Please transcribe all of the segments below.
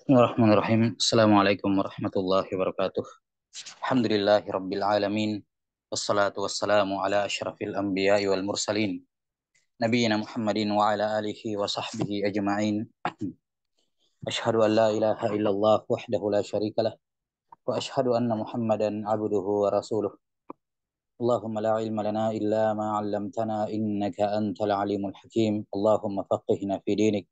Bismillahirrahmanirrahim. Assalamualaikum warahmatullahi wabarakatuh. Alhamdulillahi rabbil alamin. Wassalatu wassalamu ala asyrafil anbiya'i wal mursalin. Nabiyyina Muhammadin wa ala alihi wa sahbihi ajma'in. Ashhadu an la ilaha illallah wahdahu la syarikalah. Wa ashhadu anna Muhammadan abduhu wa rasuluh. Allahumma la ilma lana illa ma 'allamtana innaka antal alimul hakim. Allahumma faqihna fi dinik.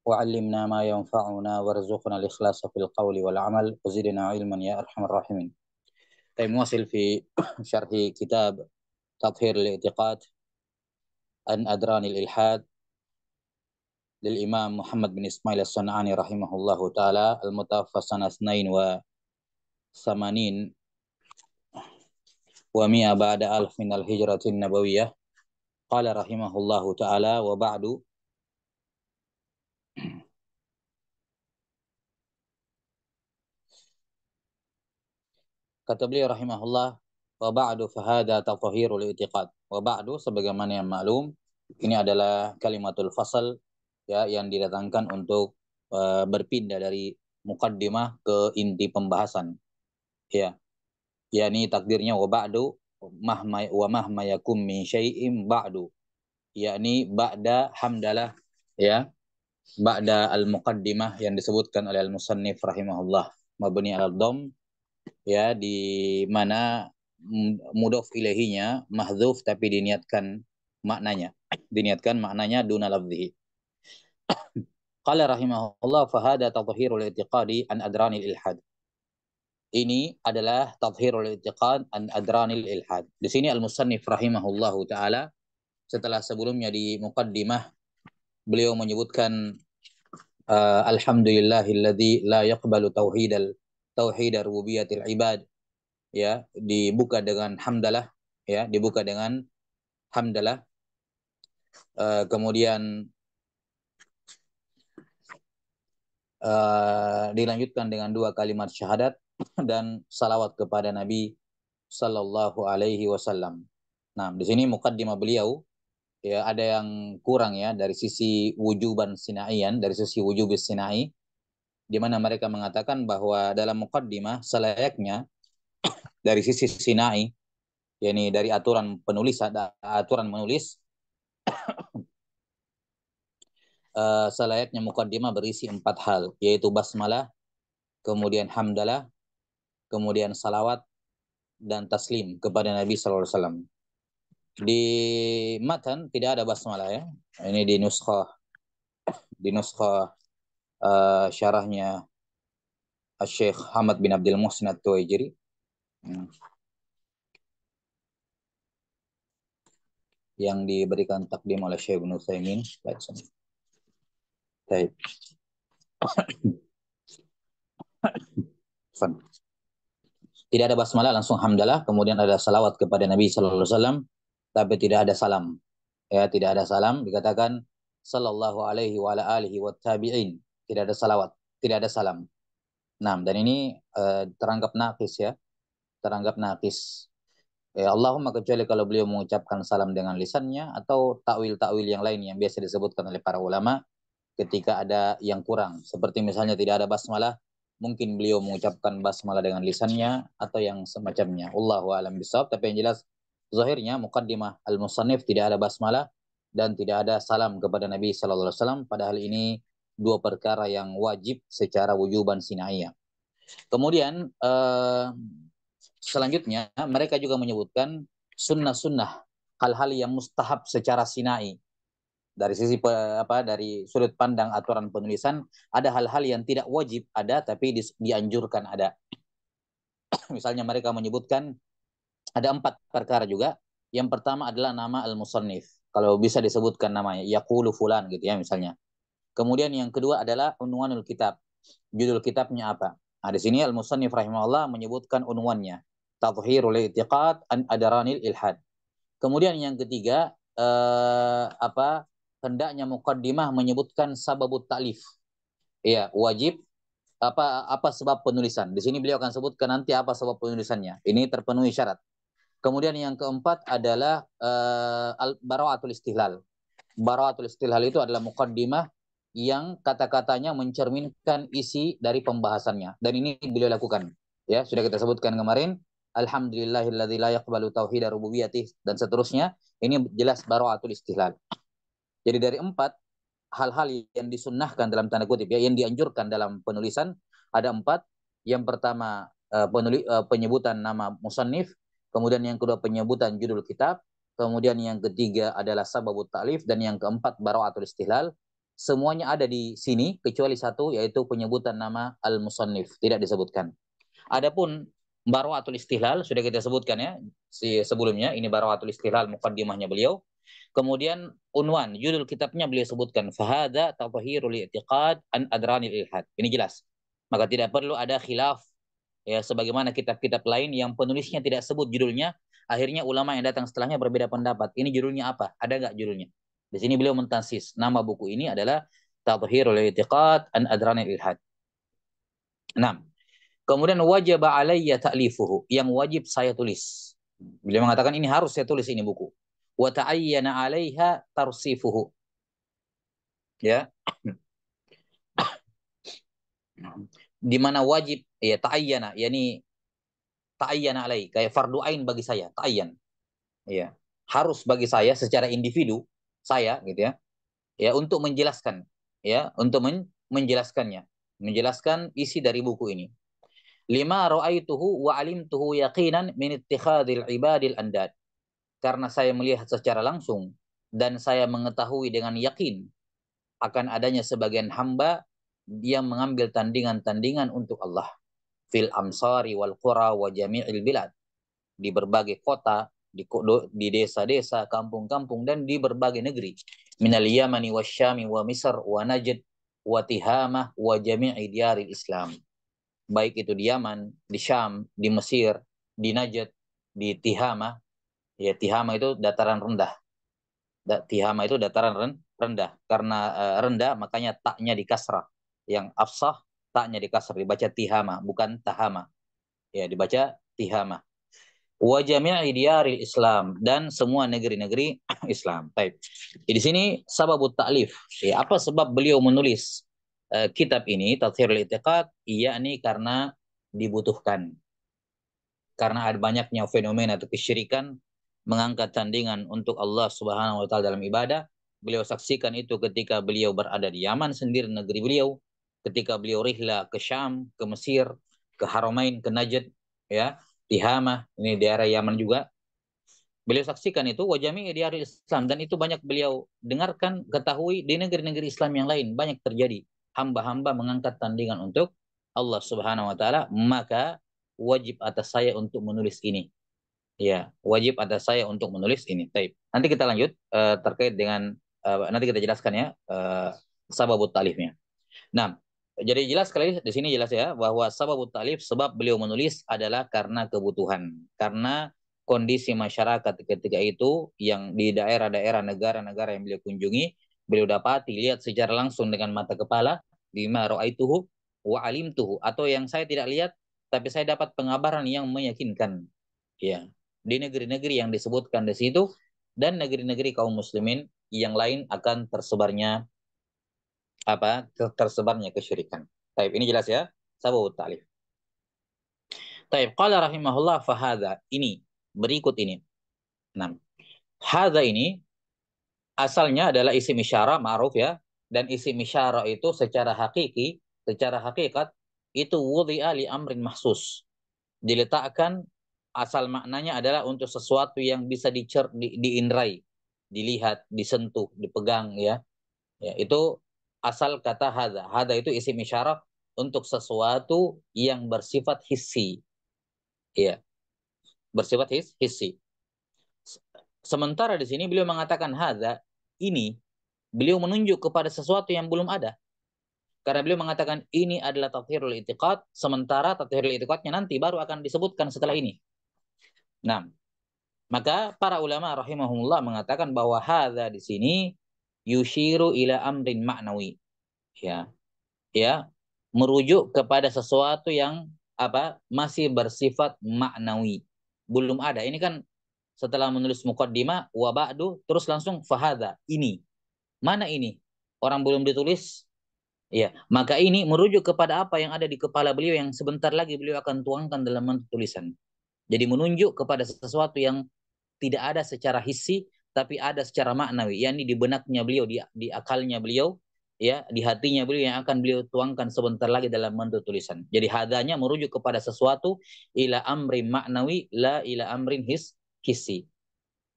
وعلمنا ما ينفعنا وارزقنا الإخلاص في القول والعمل وزدنا علما يا أرحم الراحمين. طيب نواصل في شرح كتاب تطهير الاعتقاد عن أدران الإلحاد للإمام محمد بن إسماعيل الصنعاني رحمه الله تعالى المتوفى سنة 82 و100 بعد ألف من الهجرة النبوية. قال رحمه الله تعالى وبعد. Kata beliau rahimahullah, wa ba'du fahada tathhirul i'tiqad. Wa ba'du, sebagaimana yang maklum, ini adalah kalimatul fasal ya yang didatangkan untuk berpindah dari muqaddimah ke inti pembahasan. Ya, yakni takdirnya wa ba'du mahma yakum min syai'in ba'du. Yakni ba'da hamdalah ya, ba'da al-muqaddimah yang disebutkan oleh al-musannif rahimahullah mabni al-dhamm, ya, di mana mudhof ilahinya mahdzuf tapi diniatkan maknanya duna lafzihi. Qala rahimahullah fahada tathhirul i'tiqadi an adranil ilhad. Ini adalah tathhirul i'tiqad an adranil ilhad. Di sini al-musannif rahimahullahu taala setelah sebelumnya di muqaddimah beliau menyebutkan alhamdulillahilladzi la yaqbalu tauhid rububiyatil ibad, ya, dibuka dengan hamdalah, ya, dibuka dengan hamdalah. Kemudian dilanjutkan dengan dua kalimat syahadat dan salawat kepada Nabi Sallallahu Alaihi Wasallam. Nah, di sini mukaddimah beliau ya ada yang kurang ya dari sisi wujuban sinaian, dari sisi wujubis sinai, di mana mereka mengatakan bahwa dalam mukaddimah selayaknya dari sisi sinai, yakni dari aturan menulis, selayaknya mukaddimah berisi 4 hal, yaitu basmalah, kemudian hamdalah, kemudian salawat dan taslim kepada Nabi Sallallahu Alaihi Wasallam. Di matan tidak ada basmalah ya. Ini di nuskha syarahnya Syekh Hamad bin Abdul Muhsin At-Tuwaijiri. Yang diberikan takdim oleh Syekh Ibnu Utsaimin. Baik. Tidak ada basmalah, langsung hamdalah, kemudian ada salawat kepada Nabi Sallallahu Alaihi Wasallam, tapi tidak ada salam. Ya, tidak ada salam, dikatakan sallallahu alaihi wa ala alihi wa tabi'in. Tidak ada salawat, tidak ada salam. Nah, dan ini teranggap naqis ya, teranggap naqis. Ya, Allahumma kecuali kalau beliau mengucapkan salam dengan lisannya atau takwil-takwil yang lain yang biasa disebutkan oleh para ulama ketika ada yang kurang. Seperti misalnya tidak ada basmalah, mungkin beliau mengucapkan basmalah dengan lisannya atau yang semacamnya. Allahu a'lam bishawab, tapi yang jelas zahirnya muqaddimah al-musannif tidak ada basmalah dan tidak ada salam kepada Nabi sallallahu alaihi wasallam, padahal ini dua perkara yang wajib secara wujuban sinaiyah. Kemudian selanjutnya mereka juga menyebutkan sunnah-sunnah, hal-hal yang mustahab secara sinai. Dari sisi dari sudut pandang aturan penulisan, ada hal-hal yang tidak wajib ada tapi dianjurkan ada. Misalnya mereka menyebutkan ada 4 perkara juga. Yang pertama adalah nama al-musannif, kalau bisa disebutkan namanya, yaqulu fulan gitu ya misalnya. Kemudian yang kedua adalah unwanul kitab, judul kitabnya apa. Nah, di sini al-musannif rahimahullah menyebutkan unwannya, tathhirul i'tiqad an adranil ilhad. Kemudian yang ketiga hendaknya muqaddimah menyebutkan sababut ta'lif. Iya, wajib apa sebab penulisan. Di sini beliau akan sebutkan nanti apa sebab penulisannya. Ini terpenuhi syarat. Kemudian yang keempat adalah bara'atul istihlal. Bara'atul istihlal itu adalah muqaddimah yang kata-katanya mencerminkan isi dari pembahasannya. Dan ini beliau lakukan. Ya, sudah kita sebutkan kemarin. Alhamdulillahilladzi la yaqbalu tauhida rububiyatih dan seterusnya. Ini jelas bara'atul istihlal. Jadi dari 4 hal-hal yang disunnahkan dalam tanda kutip ya, yang dianjurkan dalam penulisan ada 4. Yang pertama penyebutan nama musannif, kemudian yang kedua penyebutan judul kitab, kemudian yang ketiga adalah sababut ta'lif, dan yang keempat bara'atul istihlal. Semuanya ada di sini kecuali satu, yaitu penyebutan nama al-musannif tidak disebutkan. Adapun bara'atul istihlal sudah kita sebutkan ya sebelumnya, ini bara'atul istihlal muqaddimahnya beliau. Kemudian unwan, judul kitabnya beliau sebutkan fahada tatahirul i'tiqad an adranil ilhad. Ini jelas. Maka tidak perlu ada khilaf ya, sebagaimana kitab-kitab lain yang penulisnya tidak sebut judulnya, akhirnya ulama yang datang setelahnya berbeda pendapat. Ini judulnya apa? Ada nggak judulnya? Di sini beliau mentansis nama buku ini adalah Tatahirul I'tiqad an Adranil Ilhad. 6. Kemudian wajib alayya ta'lifuhu, yang wajib saya tulis. Beliau mengatakan ini harus saya tulis ini buku. Wa ta'ayyana 'alaiha tarsifuhu. Ya. Di mana wajib ya ta'ayyana, yakni ta'ayyana alai, kayak fardu ain bagi saya, ta'ayyan. Ya. Harus bagi saya secara individu saya gitu ya. Ya, untuk menjelaskan ya, untuk menjelaskannya, menjelaskan isi dari buku ini. Lima ra'aituhu wa alimtuhu yaqinan min ittikhadil ibadil andad. Karena saya melihat secara langsung dan saya mengetahui dengan yakin akan adanya sebagian hamba yang mengambil tandingan-tandingan untuk Allah fil amsari wal qura wa jami'il bilad, di berbagai kota, di desa-desa, kampung-kampung, dan di berbagai negeri. Minal Yamani wa Syami wa Misr wa Najd wa Tihamah wa jami'i diyaril Islam. Baik itu di Yaman, di Syam, di Mesir, di Najd, di Tihamah. Ya, Tihamah itu dataran rendah. Tihamah itu dataran rendah. Karena rendah, makanya taknya di kasrah. Yang afsah, taknya di kasrah. Dibaca Tihamah, bukan Tahama. Ya, dibaca Tihamah. Wa jami'i diyaril Islam, dan semua negeri-negeri Islam. Baik. Di sini sababut ta'lif. Ya, apa sebab beliau menulis kitab ini Tathhirul I'tiqad? Yakni karena dibutuhkan. Karena ada banyaknya fenomena atau kesyirikan mengangkat tandingan untuk Allah Subhanahu wa taala dalam ibadah. Beliau saksikan itu ketika beliau berada di Yaman sendiri, negeri beliau, ketika beliau rihla ke Syam, ke Mesir, ke Haramain, ke Najd, ya, Tihamah, ini daerah Yaman juga. Beliau saksikan itu wajami di hari Islam, dan itu banyak beliau dengarkan, ketahui di negeri-negeri Islam yang lain banyak terjadi hamba-hamba mengangkat tandingan untuk Allah Subhanahu wa taala, maka wajib atas saya untuk menulis ini. Ya, wajib atas saya untuk menulis ini. Baik. Nanti kita lanjut terkait dengan nanti kita jelaskan ya sababut ta'lifnya. Nah, jadi jelas sekali di sini jelas ya bahwa sababut ta'lif, sebab beliau menulis adalah karena kebutuhan, karena kondisi masyarakat ketika itu yang di daerah-daerah negara-negara yang beliau kunjungi, beliau dapati lihat secara langsung dengan mata kepala, bima ra'aituhu wa alimtuhu, atau yang saya tidak lihat tapi saya dapat pengabaran yang meyakinkan ya, di negeri-negeri yang disebutkan di situ dan negeri-negeri kaum muslimin yang lain akan tersebarnya kesyirikan. Taib, ini jelas ya, sababut ta'lif. Taib, qala rahimahullah fahadha, ini berikut ini. Nah, hadha ini asalnya adalah isim isyarah ma'ruf ya, dan isim isyarah itu secara hakiki, secara hakikat itu wudhi'a li amrin mahsus. Diletakkan, asal maknanya adalah untuk sesuatu yang bisa diindrai, dilihat, disentuh, dipegang ya. Ya, itu asal kata hadza. Hadza itu isim isyarah untuk sesuatu yang bersifat hissi. Ya, bersifat hissi. Sementara di sini beliau mengatakan hadza, ini beliau menunjuk kepada sesuatu yang belum ada. Karena beliau mengatakan ini adalah tathhirul i'tiqad, sementara tathhirul i'tiqadnya nanti baru akan disebutkan setelah ini. Nah, maka para ulama rahimahumullah mengatakan bahwa hadza di sini yushiru ila amrin ma'nawi. Ya, ya, merujuk kepada sesuatu yang masih bersifat maknawi, belum ada. Ini kan setelah menulis muqaddimah wa ba'du terus langsung fahadha, ini mana ini, orang belum ditulis, ya, maka ini merujuk kepada apa yang ada di kepala beliau yang sebentar lagi beliau akan tuangkan dalam bentuk tulisan. Jadi menunjuk kepada sesuatu yang tidak ada secara hissi, tapi ada secara maknawi, yakni di benaknya beliau, di akalnya beliau, ya, di hatinya beliau yang akan beliau tuangkan sebentar lagi dalam bentuk tulisan. Jadi hadanya merujuk kepada sesuatu ila amrin maknawi la ila amrin hissi.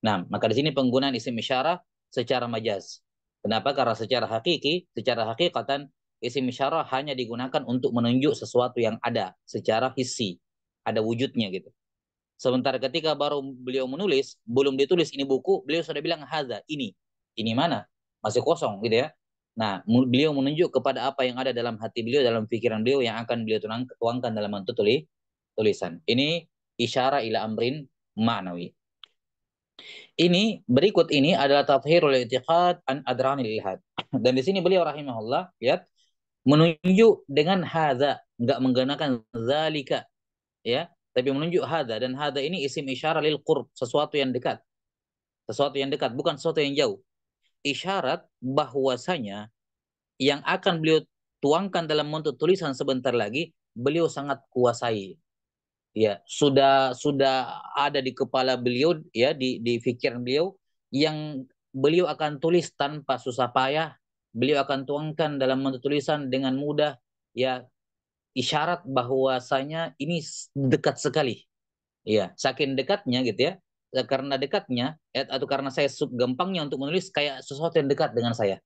Nah, maka di sini penggunaan isim isyarah secara majaz. Kenapa? Karena secara hakiki, secara hakikatan isim isyarah hanya digunakan untuk menunjuk sesuatu yang ada secara hissi, ada wujudnya gitu. Sementara ketika baru beliau menulis, belum ditulis ini buku, beliau sudah bilang hadza, ini. Ini mana? Masih kosong gitu ya. Nah, beliau menunjuk kepada apa yang ada dalam hati beliau, dalam pikiran beliau yang akan beliau tuangkan dalam bentuk tulisan. Ini isyarah ila amrin ma'nawi. Ini berikut ini adalah tafhirul i'tiqad an adranil ilhad. Dan di sini beliau rahimahullah, lihat, menunjuk dengan hadza, enggak menggunakan zalika, ya, tapi menunjuk hadza, dan hadza ini isim isyarah lil qurb, sesuatu yang dekat. Sesuatu yang dekat, bukan sesuatu yang jauh. Isyarat bahwasanya yang akan beliau tuangkan dalam bentuk tulisan sebentar lagi, beliau sangat kuasai. Ya, sudah ada di kepala beliau, ya, di pikiran beliau, yang beliau akan tulis tanpa susah payah, beliau akan tuangkan dalam bentuk tulisan dengan mudah, ya, isyarat bahwasanya ini dekat sekali, ya, saking dekatnya gitu ya. Karena dekatnya, atau karena saya gampangnya untuk menulis kayak sesuatu yang dekat dengan saya.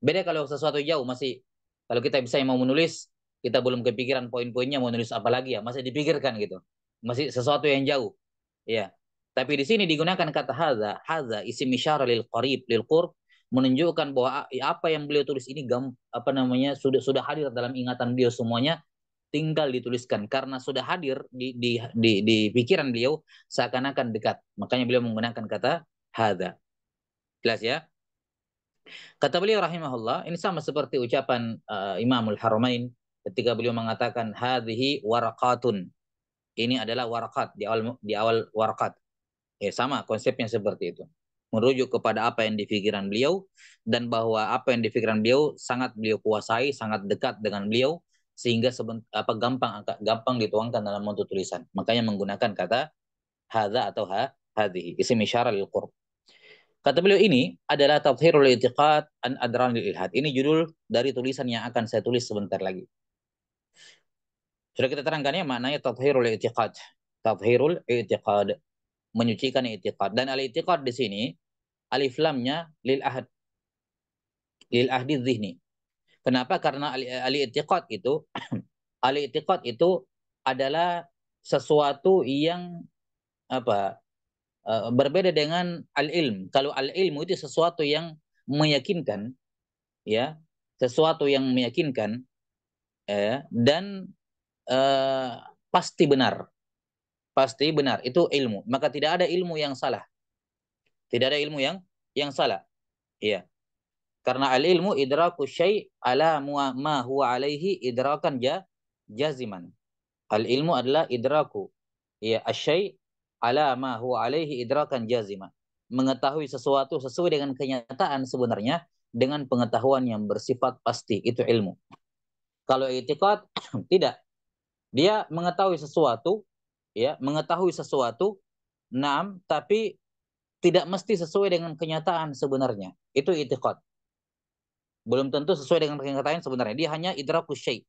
Beda kalau sesuatu jauh, masih, kalau kita bisa mau menulis, kita belum kepikiran poin-poinnya mau nulis apa lagi, ya, masih dipikirkan gitu. Masih sesuatu yang jauh. Ya. Tapi di sini digunakan kata hadza, hadza isim isyarah lil qarib, lil qurb, menunjukkan bahwa apa yang beliau tulis ini apa namanya, sudah hadir dalam ingatan beliau semuanya, tinggal dituliskan karena sudah hadir di pikiran beliau, seakan-akan dekat. Makanya beliau menggunakan kata hadza. Jelas ya? Kata beliau rahimahullah, ini sama seperti ucapan Imamul Haramain ketika beliau mengatakan hadhihi waraqatun. Ini adalah warakat, di awal warakat. Sama konsepnya seperti itu. Merujuk kepada apa yang di pikiran beliau, dan bahwa apa yang di pikiran beliau sangat beliau kuasai, sangat dekat dengan beliau, sehingga gampang dituangkan dalam bentuk tulisan. Makanya menggunakan kata hadza atau hadhihi, isim isyarah lil qurb. Kata beliau, ini adalah Tafhirul I'tiqad an Adranil Ilhad. Ini judul dari tulisan yang akan saya tulis sebentar lagi. Sudah kita terangkan ya maknanya Tafhirul I'tiqad. Tafhirul I'tiqad, menyucikan i'tiqad. Dan al-i'tiqad di sini alif lamnya lil ahad, lil ahdi dzihni. Kenapa? Karena al-i'tiqad itu al-i'tiqad itu adalah sesuatu yang apa? Berbeda dengan al-ilm. Kalau al-ilmu itu sesuatu yang meyakinkan, ya, sesuatu yang meyakinkan, dan eh, pasti benar itu ilmu, maka tidak ada ilmu yang salah, tidak ada ilmu yang salah, ya, karena al ilmu idraku syai ala ma huwa alaihi idrakan jaziman. Al ilmu adalah idraku, ya, asyai ala ma huwa alaihi idrakan jaziman, mengetahui sesuatu sesuai dengan kenyataan sebenarnya dengan pengetahuan yang bersifat pasti, itu ilmu. Kalau i'tiqad tidak, dia mengetahui sesuatu, ya, mengetahui sesuatu, tapi tidak mesti sesuai dengan kenyataan sebenarnya. Itu i'tiqad. Belum tentu sesuai dengan kenyataan sebenarnya. Dia hanya idrakus syai,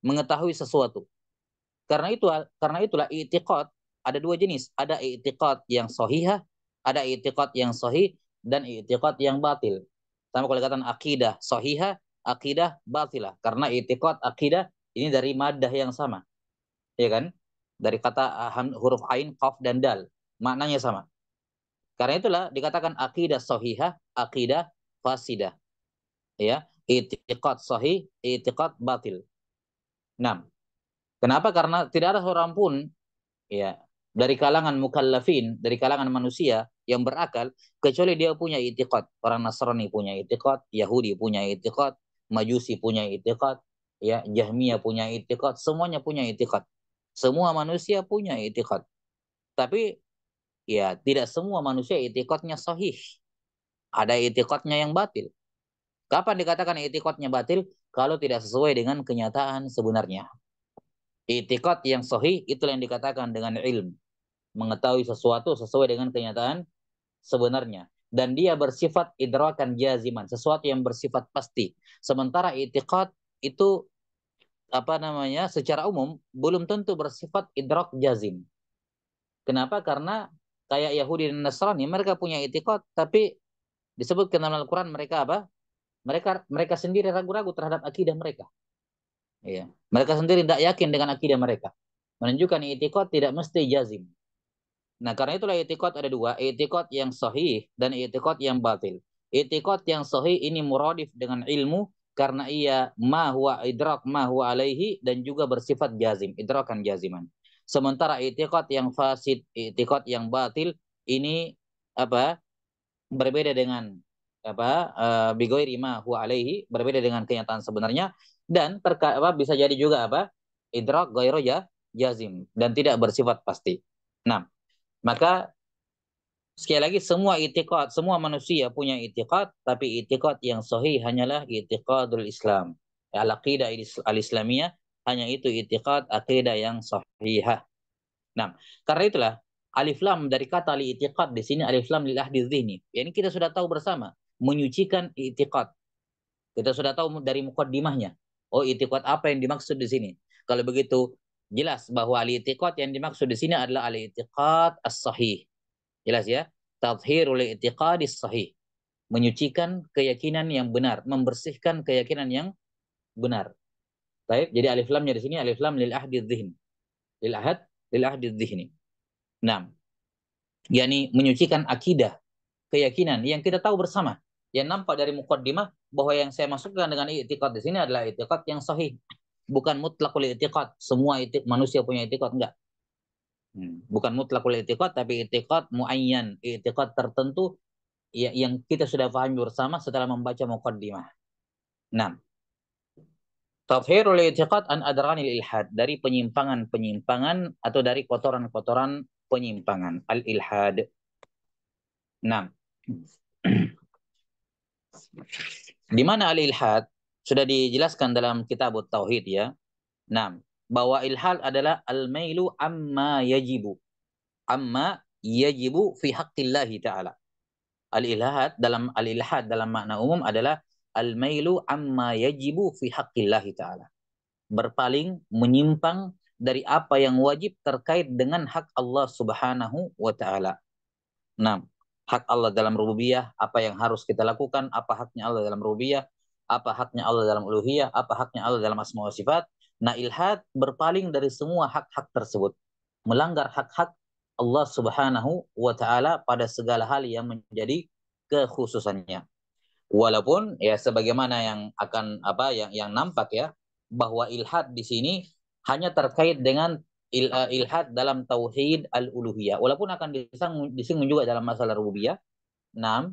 mengetahui sesuatu. Karena itulah i'tiqad ada dua jenis. Ada i'tiqad yang sahihah, ada i'tiqad yang sahih, dan i'tiqad yang batil. Sama kalau katakan akidah sahihah, akidah batilah. Karena i'tiqad akidah ini dari madah yang sama, ya kan? Dari kata huruf ain, qaf dan dal, maknanya sama. Karena itulah dikatakan akidah sahihah, akidah fasidah, ya, i'tiqad sahih, i'tiqad batil. Nah, kenapa? Karena tidak ada seorang pun, ya, dari kalangan mukallafin, dari kalangan manusia yang berakal, kecuali dia punya i'tiqad. Orang Nasrani punya i'tiqad, Yahudi punya i'tiqad, Majusi punya i'tiqad, ya, Jahmiyah punya i'tiqad, semuanya punya i'tiqad. Semua manusia punya i'tiqad. Tapi ya tidak semua manusia i'tiqadnya sahih. Ada i'tiqadnya yang batil. Kapan dikatakan i'tiqadnya batil? Kalau tidak sesuai dengan kenyataan sebenarnya. I'tiqad yang sahih itulah yang dikatakan dengan ilmu, mengetahui sesuatu sesuai dengan kenyataan sebenarnya, dan dia bersifat idrakan jaziman, sesuatu yang bersifat pasti. Sementara i'tiqad itu apa namanya, secara umum belum tentu bersifat idrak jazim. Kenapa? Karena kayak Yahudi dan Nasrani, mereka punya i'tiqad tapi disebutkan dalam Al-Quran mereka apa? Mereka sendiri ragu-ragu terhadap akidah mereka. Ya. Mereka sendiri tidak yakin dengan akidah mereka. Menunjukkan i'tiqad tidak mesti jazim. Nah, karena itulah i'tiqad ada dua, i'tiqad yang sahih dan i'tiqad yang batil. I'tiqad yang sahih ini muradif dengan ilmu karena ia ma huwa idrak ma huwa alaihi dan juga bersifat jazim, idrakan jaziman. Sementara i'tiqad yang fasid, i'tiqad yang batil ini apa? Berbeda dengan apa? Bighairi ma huwa alaihi, berbeda dengan kenyataan sebenarnya dan bisa jadi juga apa? Idrak ghairu jazim dan tidak bersifat pasti. Nah, maka sekali lagi semua itikad, semua manusia punya itikad, tapi itikad yang sahih hanyalah itikadul Islam. Al-aqidah al-Islamiyah hanya itu itikad aqidah yang sahihah. Nah, karena itulah alif lam dari kata al-i'tiqad di sini alif lam lil ahdi dzihni. Yani kita sudah tahu bersama menyucikan i'tiqad. Kita sudah tahu dari mukaddimahnya. Oh, i'tiqad apa yang dimaksud di sini? Kalau begitu jelas bahwa al-i'tiqad yang dimaksud di sini adalah al-i'tiqad as-sahih. Jelas ya? Tathhirul i'tiqadis sahih. Menyucikan keyakinan yang benar, membersihkan keyakinan yang benar. Baik, jadi alif lamnya di sini alif lam lil ahdi dzihni. Lil ahad lil ahdi dzihni. Nah, yakni menyucikan akidah, keyakinan yang kita tahu bersama. Yang nampak dari mukaddimah bahwa yang saya masukkan dengan i'tiqad di sini adalah i'tiqad yang sahih. Bukan mutlakul i'tiqad. Semua manusia punya i'tiqad, enggak. Bukan mutlakul i'tiqad tapi i'tiqad muayyan, i'tiqad tertentu ya, yang kita sudah pahami bersama setelah membaca muqaddimah. Nah, tathhirul i'tiqad an adranil ilhad, dari penyimpangan-penyimpangan atau dari kotoran-kotoran penyimpangan, al-ilhad. Nah, di mana al-ilhad sudah dijelaskan dalam kitab tauhid ya. Nah, bahwa ilhad adalah al-mailu amma yajibu fi haqqillahi ta'ala. Al-ilhad dalam makna umum adalah al-mailu amma yajibu fi haqqillahi ta'ala. Berpaling, menyimpang dari apa yang wajib terkait dengan hak Allah Subhanahu wa taala. Nah, hak Allah dalam rububiyah, apa yang harus kita lakukan, apa haknya Allah dalam rububiyah, apa haknya Allah dalam uluhiyah, apa haknya Allah dalam asma wa sifat. Nah, ilhad berpaling dari semua hak-hak tersebut. Melanggar hak-hak Allah Subhanahu wa taala pada segala hal yang menjadi kekhususannya. Walaupun ya sebagaimana yang akan apa yang nampak ya, bahwa ilhad di sini hanya terkait dengan ilhad dalam tauhid al-uluhiyah. Walaupun akan disinggung juga dalam masalah rububiyah. Nah,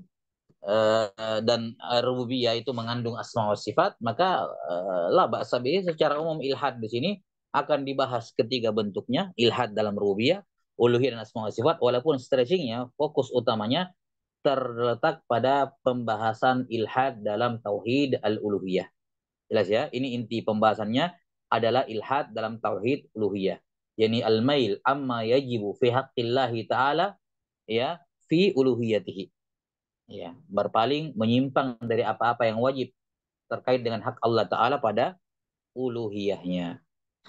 dan rububiyah itu mengandung asma wa sifat, maka la ba'sa bihi, secara umum ilhad di sini akan dibahas ketiga bentuknya, ilhad dalam rububiyah, uluhiyah dan asma wa sifat, walaupun stretchingnya, fokus utamanya terletak pada pembahasan ilhad dalam tauhid al-uluhiyah. Jelas ya? Ini inti pembahasannya adalah ilhad dalam tauhid uluhiyah. Yani al-mail amma yajibu fi haqqillahi ta'ala ya fi uluhiyatihi. Ya, berpaling, menyimpang dari apa-apa yang wajib terkait dengan hak Allah Ta'ala pada uluhiyahnya.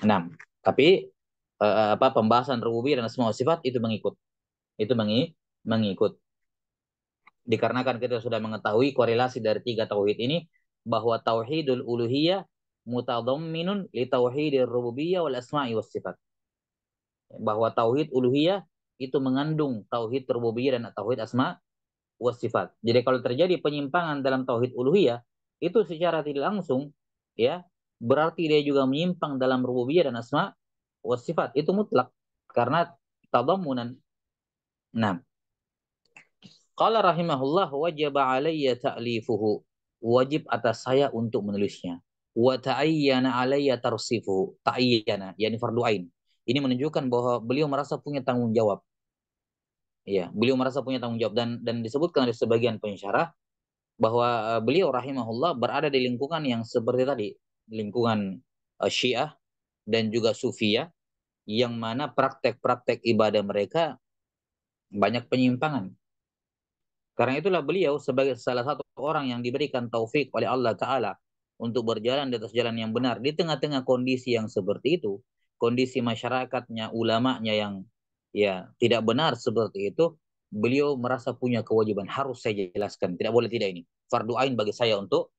6. Tapi apa pembahasan rububiyah dan asma wa sifat itu mengikut. Itu mengikut. Dikarenakan kita sudah mengetahui korelasi dari tiga tauhid ini, bahwa tauhidul uluhiyah mutadamminun li tauhidir rububiyah wal asma'i was sifat. Bahwa tauhid uluhiyah itu mengandung tauhid rububiyah dan tauhid asma was sifat. Jadi kalau terjadi penyimpangan dalam tauhid uluhiyah, itu secara tidak langsung ya berarti dia juga menyimpang dalam rububiyah dan asma was sifat. Itu mutlak karena tadammunan. Nah, qala rahimahullah wajib alayya ta'lifuhu. Wajib atas saya untuk menulisnya. Wa ta'ayyana alayya tarsifuhu. Ta'ayyana, yakni fardu ain. Ini menunjukkan bahwa beliau merasa punya tanggung jawab. Ya, beliau merasa punya tanggung jawab dan disebutkan oleh sebagian pensyarah bahwa beliau rahimahullah berada di lingkungan yang seperti tadi, lingkungan Syiah dan juga Sufiyah, yang mana praktek-praktek ibadah mereka banyak penyimpangan. Karena itulah beliau sebagai salah satu orang yang diberikan taufik oleh Allah Ta'ala untuk berjalan di atas jalan yang benar. Di tengah-tengah kondisi yang seperti itu, kondisi masyarakatnya, ulamanya yang ya tidak benar seperti itu, beliau merasa punya kewajiban. Harus saya jelaskan, tidak boleh tidak ini. Fardu ain bagi saya untuk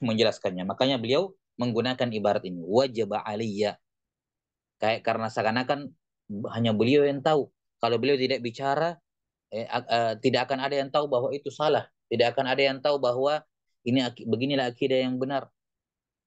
menjelaskannya. Makanya beliau menggunakan ibarat ini. Wajib aliyya. Kayak karena seakan-akan hanya beliau yang tahu. Kalau beliau tidak bicara, tidak akan ada yang tahu bahwa itu salah. Tidak akan ada yang tahu bahwa ini beginilah akidah yang benar.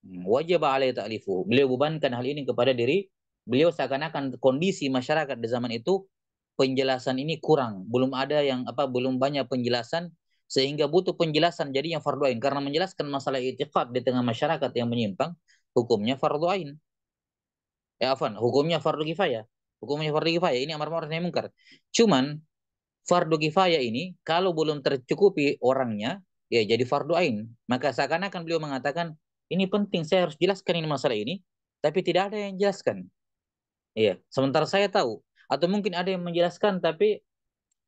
Wajib alaihi ta'lifu. Beliau bebankan hal ini kepada diri beliau, seakan-akan kondisi masyarakat di zaman itu penjelasan ini kurang, belum ada yang belum banyak penjelasan sehingga butuh penjelasan, jadi yang fardu ain karena menjelaskan masalah i'tiqad di tengah masyarakat yang menyimpang, hukumnya fardu ain. Hukumnya fardu kifayah. Hukumnya fardu kifayah ini amar ma'ruf nahi munkar. Cuman fardu kifayah ini kalau belum tercukupi orangnya, ya jadi fardu ain. Maka seakan-akan beliau mengatakan, ini penting, saya harus jelaskan ini masalah ini, tapi tidak ada yang jelaskan. Iya, sementara saya tahu. Atau mungkin ada yang menjelaskan, tapi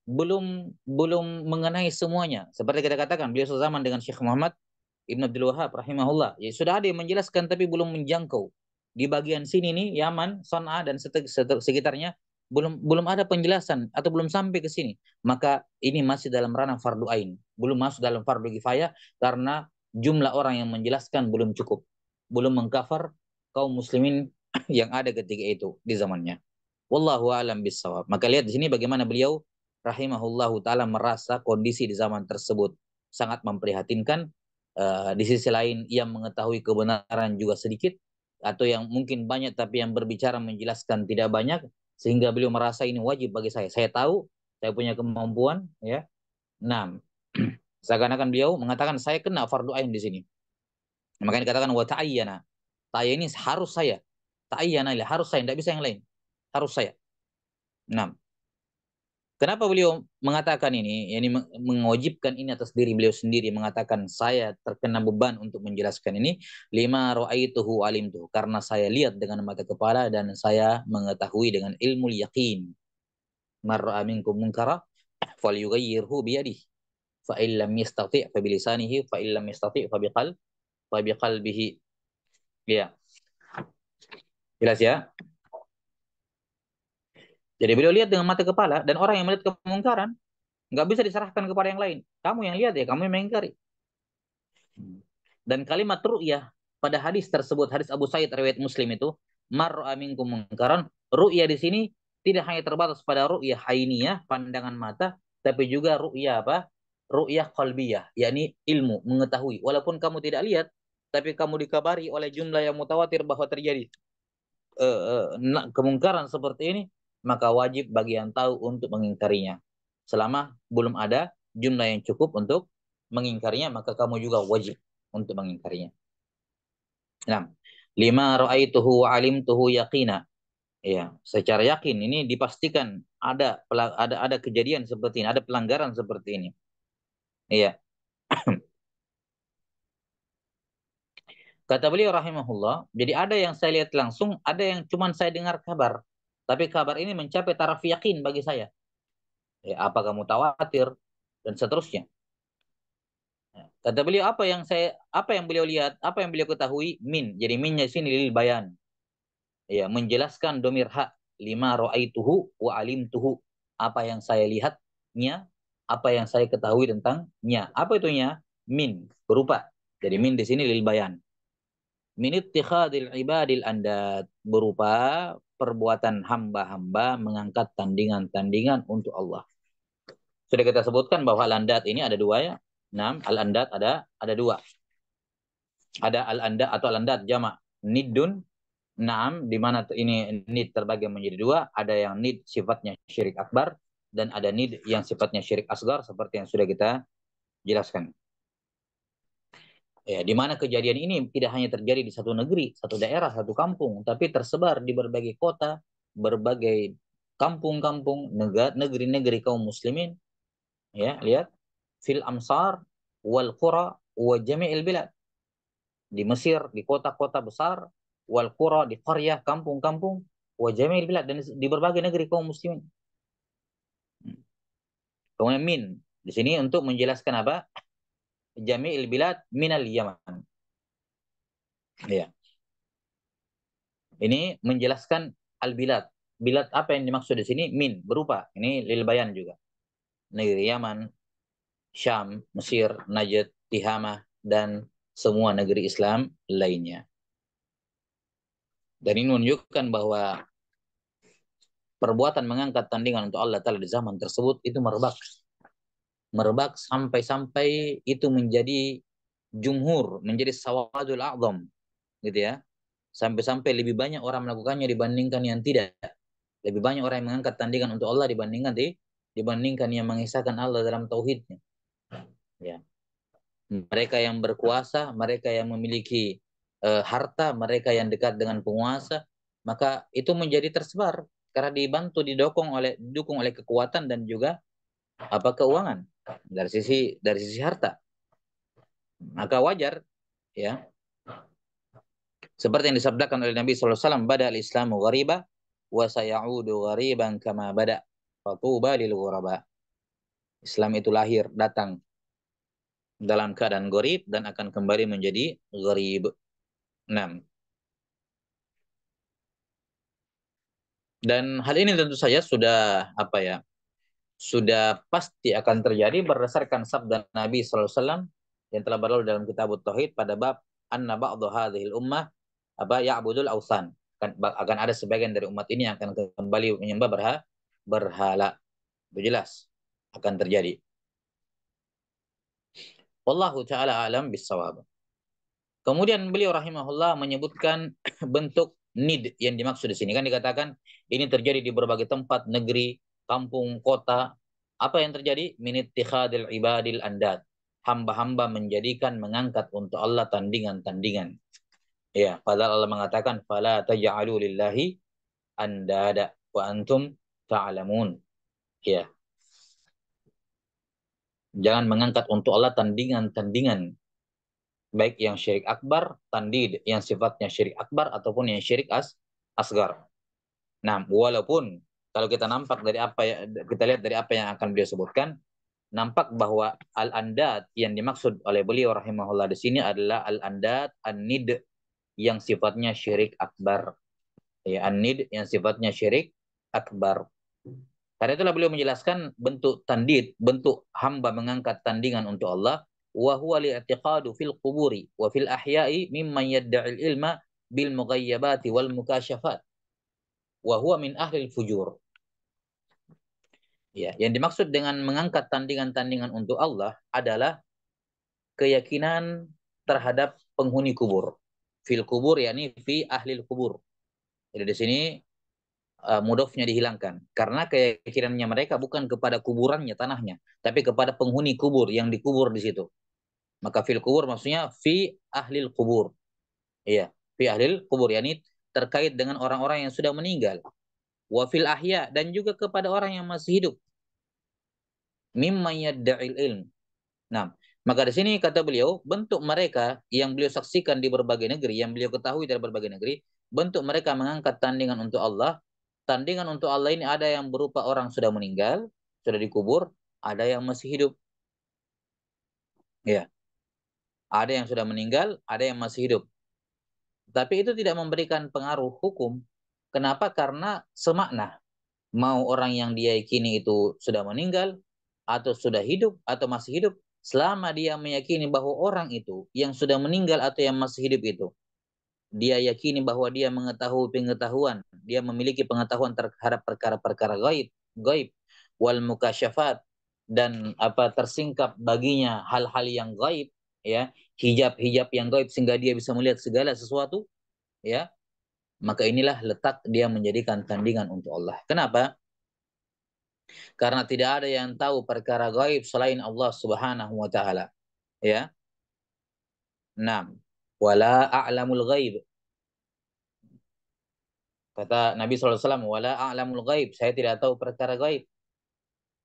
belum belum mengenai semuanya. Seperti kita katakan, beliau sezaman dengan Syekh Muhammad Ibn Abdul Wahab rahimahullah. Ya, sudah ada yang menjelaskan, tapi belum menjangkau. Di bagian sini nih, Yaman, Sana'a dan sekitarnya belum belum ada penjelasan atau belum sampai ke sini. Maka ini masih dalam ranah fardu ain, belum masuk dalam fardu kifayah karena jumlah orang yang menjelaskan belum cukup, belum mengcover kaum muslimin yang ada ketika itu di zamannya. Wallahu a'lam bissawab. Maka lihat di sini bagaimana beliau rahimahullahu taala merasa kondisi di zaman tersebut sangat memprihatinkan. Di sisi lain ia mengetahui kebenaran juga sedikit, atau yang mungkin banyak tapi yang berbicara menjelaskan tidak banyak, sehingga beliau merasa ini wajib bagi saya. Saya tahu, saya punya kemampuan, ya. Nah, seakan-akan beliau mengatakan saya kena fardu ain di sini. Makanya dikatakan wa ta'ayyana. Ta'ayyana ini harus saya. Ta'ayyana harus saya, tidak bisa yang lain. Harus saya. Nah, kenapa beliau mengatakan ini? Yani mewajibkan ini atas diri beliau sendiri, mengatakan saya terkena beban untuk menjelaskan ini. Lima ra'aituhu alimtuhu, karena saya lihat dengan mata kepala dan saya mengetahui dengan ilmu yakin. Man ra'a minkum munkara falyughayyirhu biyadihi. Fa illam yastati' fa bilisanihi, fa illam yastati' fa biqalbihi. Ya, jelas ya. Jadi beliau lihat dengan mata kepala, dan orang yang melihat kemungkaran nggak bisa diserahkan kepada yang lain. Kamu yang lihat ya, kamu yang mengingkari. Dan kalimat ru'yah pada hadis tersebut, hadis Abu Sa'id riwayat Muslim itu, mar'a minkum munkaran, ru'yah di sini tidak hanya terbatas pada ru'yah ainiyah, pandangan mata, tapi juga ru'yah apa? Ru'yah qalbiyah, yakni ilmu, mengetahui. Walaupun kamu tidak lihat, tapi kamu dikabari oleh jumlah yang mutawatir bahwa terjadi kemungkaran seperti ini, maka wajib bagi yang tahu untuk mengingkarinya. Selama belum ada jumlah yang cukup untuk mengingkarinya, maka kamu juga wajib untuk mengingkarinya. Nah, lima ra'aituhu wa alimtuhu yaqina. Ya, secara yakin ini dipastikan ada kejadian seperti ini, ada pelanggaran seperti ini. Iya. Kata beliau rahimahullah, jadi ada yang saya lihat langsung, ada yang cuma saya dengar kabar. Tapi kabar ini mencapai taraf yakin bagi saya. Ya, apakah mutawatir dan seterusnya. Kata beliau apa yang beliau lihat, apa yang beliau ketahui, min. Jadi minnya sini lil bayan. Ya, menjelaskan domir hak, lima ra'aituhu wa alimtuhu. Apa yang saya lihatnya, apa yang saya ketahui tentangnya. Apa itunya? Min, berupa. Jadi min di sini lil bayan. Min ittikhadil ibadil andad, berupa perbuatan hamba-hamba mengangkat tandingan-tandingan untuk Allah. Sudah kita sebutkan bahwa al-andad ini ada dua ya. Nah, al-andad ada dua. Ada al-andad atau al-andad jamak nidun. Naam, di mana ini nid terbagi menjadi dua. Ada yang nid sifatnya syirik akbar, dan ada nid yang sifatnya syirik asgar, seperti yang sudah kita jelaskan. Ya, di mana kejadian ini tidak hanya terjadi di satu negeri, satu daerah, satu kampung, tapi tersebar di berbagai kota, berbagai kampung-kampung, negeri-negeri kaum muslimin. Ya, lihat fil amsar, wal qura wa jami'il bilad. Di Mesir, di kota-kota besar, wal qura, di qaryah, kampung-kampung, wa jami'il bilad, dan di berbagai negeri kaum muslimin. Kemudian min di sini untuk menjelaskan apa? Jami'il bilad minal Yaman. Ya. Ini menjelaskan al-bilad. Bilad apa yang dimaksud di sini? Min, berupa. Ini lil bayan juga. Negeri Yaman, Syam, Mesir, Najd, Tihamah, dan semua negeri Islam lainnya. Dan ini menunjukkan bahwa perbuatan mengangkat tandingan untuk Allah Ta'ala di zaman tersebut itu merebak. Merebak sampai-sampai itu menjadi jumhur, menjadi sawadul a'zam, gitu ya. Sampai-sampai lebih banyak orang melakukannya dibandingkan yang tidak. Lebih banyak orang yang mengangkat tandingan untuk Allah dibandingkan yang mengisahkan Allah dalam tauhidnya. Ya. Mereka yang berkuasa, mereka yang memiliki harta, mereka yang dekat dengan penguasa, maka itu menjadi tersebar karena didukung oleh kekuatan dan juga apa keuangan dari sisi harta. Maka wajar, ya, seperti yang disabdakan oleh Nabi sallallahu alaihi wasallam, bada al-islamu ghariba wa sayaudu ghariban kama bada, fatuba lil ghuraba. Islam itu lahir, datang dalam keadaan gharib dan akan kembali menjadi gharib. 6. Dan hal ini tentu saja sudah apa ya? Sudah pasti akan terjadi berdasarkan sabda Nabi sallallahu alaihi wasallam yang telah berlalu dalam kitab Tauhid pada bab anna ba'dhu hadhil ummah apa ya'budul ausan. Akan ada sebagian dari umat ini yang akan kembali menyembah berhala. Itu jelas akan terjadi. Wallahu taala alam bissawab. Kemudian beliau rahimahullah menyebutkan bentuk nid yang dimaksud di sini. Kan dikatakan ini terjadi di berbagai tempat, negeri, kampung, kota. Apa yang terjadi? Min ittikhadil ibadil andad. Hamba-hamba menjadikan mengangkat untuk Allah tandingan-tandingan. Ya, padahal Allah mengatakan fala taj'alu lillahi andada wa antum ta'lamun. Ya. Jangan mengangkat untuk Allah tandingan-tandingan, baik yang syirik akbar, tandid yang sifatnya syirik akbar ataupun yang syirik asgar. Nah, walaupun kalau kita nampak dari apa ya, kita lihat dari apa yang akan beliau sebutkan, nampak bahwa al-andad yang dimaksud oleh beliau rahimahullah di sini adalah al-andad an-nid yang sifatnya syirik akbar. Ya, an-nid yang sifatnya syirik akbar. Karena itulah beliau menjelaskan bentuk tandid, bentuk hamba mengangkat tandingan untuk Allah, wa huwa li'tiqadu fil quburi wa fil ahya'i mimman yadda'il ilma bil mughayyabati wal mukasyafat wa huwa min ahlil fujur. Ya, yang dimaksud dengan mengangkat tandingan-tandingan untuk Allah adalah keyakinan terhadap penghuni kubur. Fil kubur yakni fi ahlil kubur. Jadi di sini mudofnya dihilangkan karena keyakinannya mereka bukan kepada kuburannya tanahnya, tapi kepada penghuni kubur yang dikubur di situ. Maka fil kubur maksudnya fi ahlil kubur. Iya, fi ahlil kubur yakni terkait dengan orang-orang yang sudah meninggal. Wa fil ahya dan juga kepada orang yang masih hidup. Mimma yadda'il ilm. Nah, maka di sini kata beliau, bentuk mereka yang beliau saksikan di berbagai negeri, yang beliau ketahui dari berbagai negeri, bentuk mereka mengangkat tandingan untuk Allah. Tandingan untuk Allah ini ada yang berupa orang sudah meninggal, sudah dikubur, ada yang masih hidup. Ya, ada yang sudah meninggal, ada yang masih hidup. Tapi itu tidak memberikan pengaruh hukum. Kenapa? Karena semakna. Mau orang yang dia yakini itu sudah meninggal, atau sudah hidup, atau masih hidup, selama dia meyakini bahwa orang itu yang sudah meninggal atau yang masih hidup itu, dia yakini bahwa dia mengetahui pengetahuan, dia memiliki pengetahuan terhadap perkara-perkara gaib, wal mukasyafat, dan apa tersingkap baginya hal-hal yang gaib, ya, hijab-hijab yang gaib sehingga dia bisa melihat segala sesuatu, ya, maka inilah letak dia menjadikan tandingan untuk Allah. Kenapa? Karena tidak ada yang tahu perkara gaib selain Allah Subhanahu wa taala. Ya. 6. Wala a'lamul ghaib. Kata Nabi sallallahu alaihi wasallam, wala a'lamul ghaib, saya tidak tahu perkara gaib.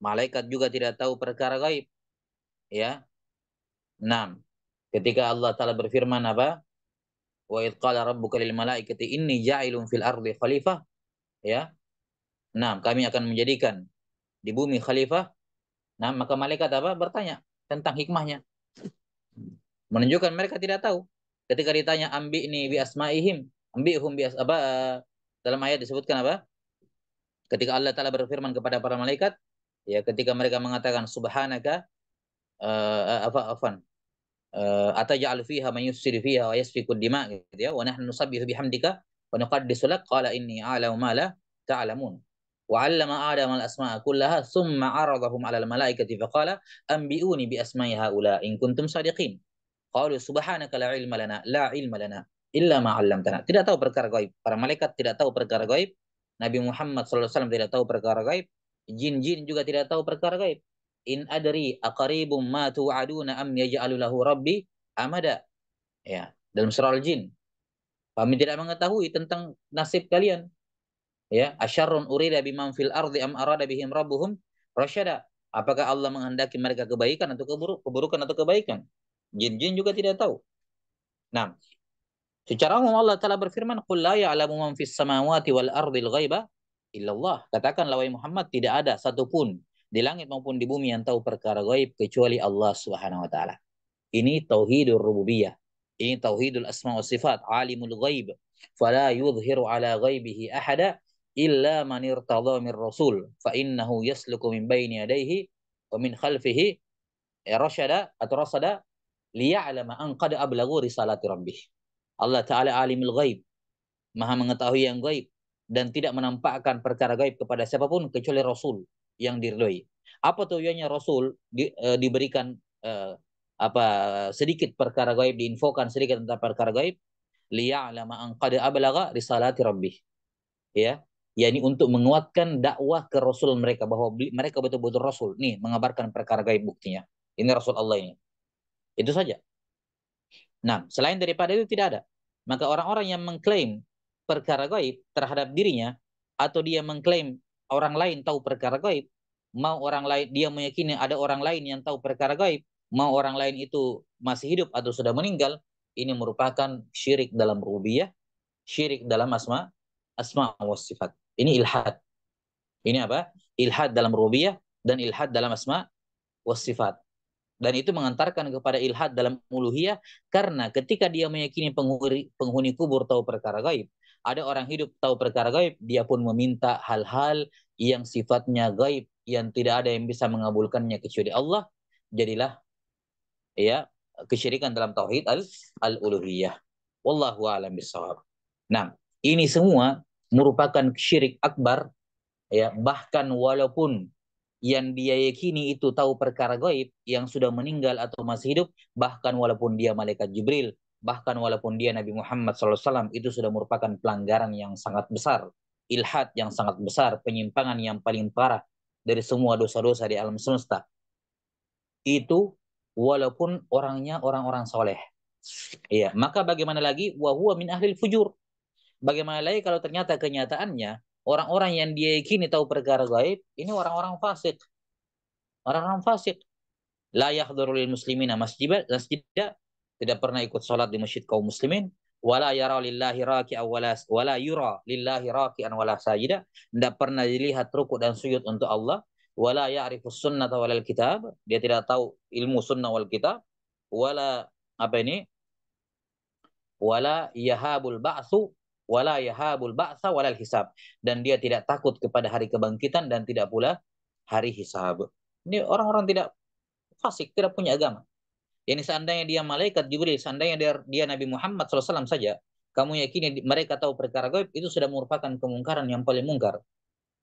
Malaikat juga tidak tahu perkara gaib. Ya. Nah, ketika Allah Ta'ala berfirman apa? Wa idh qala rabbuka lil malaikati inni ja'ilun fil ardi khalifah, ya. Nah, kami akan menjadikan di bumi khalifah. Nah, maka malaikat apa? Bertanya tentang hikmahnya. Menunjukkan mereka tidak tahu. Ketika ditanya ambi ini bi asmaihim, ambihum bi apa dalam ayat disebutkan apa? Ketika Allah Ta'ala berfirman kepada para malaikat, ya ketika mereka mengatakan subhanaka afan ataj'al fiha man yufsidu fiha wa yasfiku dima gitu ya wa nahnu nusabbihu bihamdika wa nuqaddisu lak qala inni a'lamu ma la ta'lamun wa 'allama adama al-asma'a kullaha thumma 'aradahum 'ala al-mala'ikati faqala anbi'uni bi asma'i haula in kuntum sadiqin qalu subhanaka la ilma lana illa ma 'allamtana. Tidak tahu perkara gaib, para malaikat tidak tahu perkara gaib, Nabi Muhammad sallallahu alaihi wasallam tidak tahu perkara gaib, jin-jin juga tidak tahu perkara gaib. In adri aqaribum ma tu'aduna am yaj'alu lahu rabbi amada. Ya, dalam surah Al-Jin. Kami tidak mengetahui tentang nasib kalian. Ya, asyarrun urida biman fil ardi am arada bihim rabbuhum rasyada. Apakah Allah menghendaki mereka kebaikan atau keburukan atau kebaikan? Jin-jin juga tidak tahu. Nah, secara umum Allah Ta'ala berfirman, "Qul la ya'lamu man fis samawati wal ardil ghaiba illallah." Katakanlah wahai Muhammad, tidak ada satupun di langit maupun di bumi yang tahu perkara gaib kecuali Allah Subhanahu wa taala. Ini tauhidur rububiyah. Ini tauhidul asma wa sifat, alimul ghaib. Fala yudhiru ala ghaibihi ahada illa man irtadha min rasul fa innahu yasluku min baini yadayhi wa min khalfihi rasyada atau rasada liya'lama an qad ablagu risalati rabbih. Allah Ta'ala alimul ghaib, maha mengetahui yang gaib, dan tidak menampakkan perkara gaib kepada siapapun kecuali Rasul yang diridhoi. Apa tujuannya Rasul diberikan apa sedikit perkara gaib, diinfokan sedikit tentang perkara gaib? Liya'lama an qad ablagha risalati rabbih. Ya, yakni untuk menguatkan dakwah ke Rasul mereka bahwa mereka betul-betul Rasul. Nih, mengabarkan perkara gaib buktinya. Ini Rasul Allah ini. Itu saja. Nah, selain daripada itu tidak ada. Maka orang-orang yang mengklaim perkara gaib terhadap dirinya atau dia mengklaim orang lain tahu perkara gaib, mau orang lain dia meyakini ada orang lain yang tahu perkara gaib, mau orang lain itu masih hidup atau sudah meninggal, ini merupakan syirik dalam rububiyah, syirik dalam asma wa sifat. Ini ilhad. Ini apa? Ilhad dalam rububiyah dan ilhad dalam asma wa sifat. Dan itu mengantarkan kepada ilhad dalam uluhiyah karena ketika dia meyakini penghuni kubur tahu perkara gaib, ada orang hidup tahu perkara gaib, dia pun meminta hal-hal yang sifatnya gaib yang tidak ada yang bisa mengabulkannya kecuali Allah, jadilah ya kesyirikan dalam tauhid al-uluhiyah. Wallahu a'lam bishawab. Nah, ini semua merupakan syirik akbar ya, bahkan walaupun yang dia yakini itu tahu perkara gaib yang sudah meninggal atau masih hidup, bahkan walaupun dia malaikat Jibril, bahkan walaupun dia Nabi Muhammad SAW, itu sudah merupakan pelanggaran yang sangat besar, ilhad yang sangat besar, penyimpangan yang paling parah dari semua dosa-dosa di alam semesta. Itu walaupun orangnya orang-orang soleh. Iya, maka bagaimana lagi wa huwa min ahlil fujur. Bagaimana lagi kalau ternyata kenyataannya orang-orang yang dia yakini tahu perkara gaib ini orang-orang fasik. Orang-orang fasik. La yahduru lil muslimina masjidah, tidak pernah ikut salat di masjid kaum muslimin, wala yara lillahi raki'an wala yura lillahi raki'an wala sajida, tidak pernah dilihat rukuk dan sujud untuk Allah, wala ya'rifu sunnata walal kitab, dia tidak tahu ilmu sunnah wal kitab, wala apa ini? Wala yahabul ba'su wala yahabul ba'sa walal hisab, dan dia tidak takut kepada hari kebangkitan dan tidak pula hari hisab. Ini orang-orang tidak fasik, tidak punya agama. Ini seandainya dia malaikat Jibril, seandainya dia Nabi Muhammad SAW saja, kamu yakini mereka tahu perkara gaib, itu sudah merupakan kemungkaran yang paling mungkar.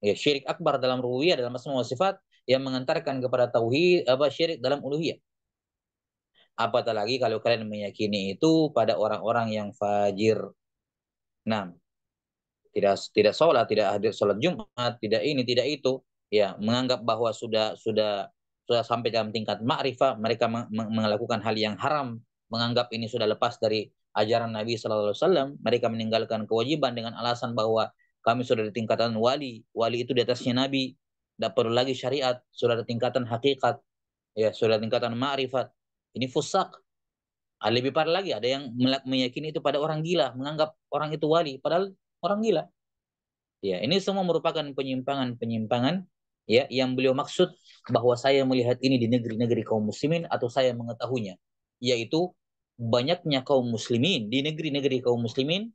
Ya, syirik akbar dalam rububiyah, dalam asma wa sifat, yang mengantarkan kepada tauhid apa syirik dalam uluhiyah. Apatah lagi kalau kalian meyakini itu pada orang-orang yang fajir. Nah, tidak sholat, tidak hadir sholat Jumat, tidak ini, tidak itu, ya menganggap bahwa sudah sampai dalam tingkat ma'rifah, mereka melakukan hal yang haram, menganggap ini sudah lepas dari ajaran Nabi Sallallahu Alaihi Wasallam, mereka meninggalkan kewajiban dengan alasan bahwa kami sudah di tingkatan wali, wali itu di atasnya Nabi, tidak perlu lagi syariat, sudah di tingkatan hakikat, ya sudah di tingkatan ma'rifat. Ini fusak. Lebih parah lagi, ada yang meyakini itu pada orang gila, menganggap orang itu wali, padahal orang gila. Ya, ini semua merupakan penyimpangan-penyimpangan ya yang beliau maksud bahwa saya melihat ini di negeri-negeri kaum muslimin atau saya mengetahuinya, yaitu banyaknya kaum muslimin di negeri-negeri kaum muslimin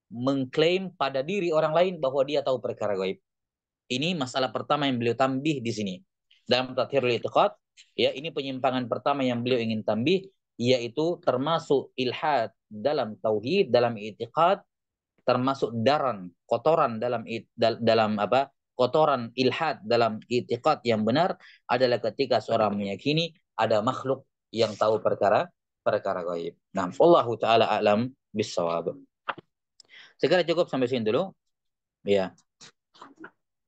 mengklaim pada diri orang lain bahwa dia tahu perkara gaib. Ini masalah pertama yang beliau tambih di sini. Dalam Tathhirul I'tiqad, ya ini penyimpangan pertama yang beliau ingin tambih, yaitu termasuk ilhad dalam tauhid, dalam i'tiqad, termasuk daran, kotoran dalam apa? Kotoran ilhad dalam i'tiqad yang benar adalah ketika seorang meyakini ada makhluk yang tahu perkara perkara gaib. Nah, wallahu taala a'lam bissawab. Sekarang cukup sampai sini dulu. Ya.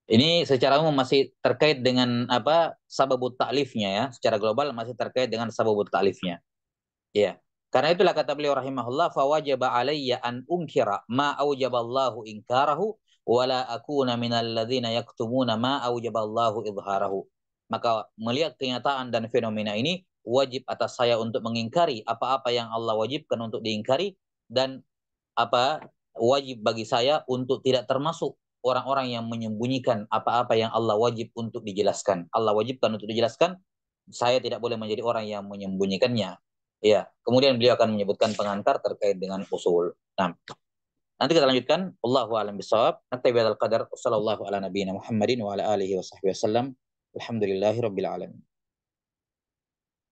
Ini secara umum masih terkait dengan apa sababut ta'lifnya ya. Secara global masih terkait dengan sababut ta'lifnya. Ya. Karena itulah kata beliau rahimahullah, fawajaba alayya an unkira ma aujaballahu inkarahu wala akuna minal ladzina yaktumuna ma aujaballahu idharahu. Maka melihat kenyataan dan fenomena ini wajib atas saya untuk mengingkari apa-apa yang Allah wajibkan untuk diingkari, dan apa wajib bagi saya untuk tidak termasuk orang-orang yang menyembunyikan apa-apa yang Allah wajib untuk dijelaskan. Allah wajibkan untuk dijelaskan, saya tidak boleh menjadi orang yang menyembunyikannya. Ya, kemudian beliau akan menyebutkan pengantar terkait dengan usul. Nah, nanti kita lanjutkan. Allahu a'lam bishawab. Naktabi hadzal qadar. Wassallallahu ala nabiyyina Muhammadin wa ala alihi wa sahbihi wasallam. Alhamdulillahirabbil alamin.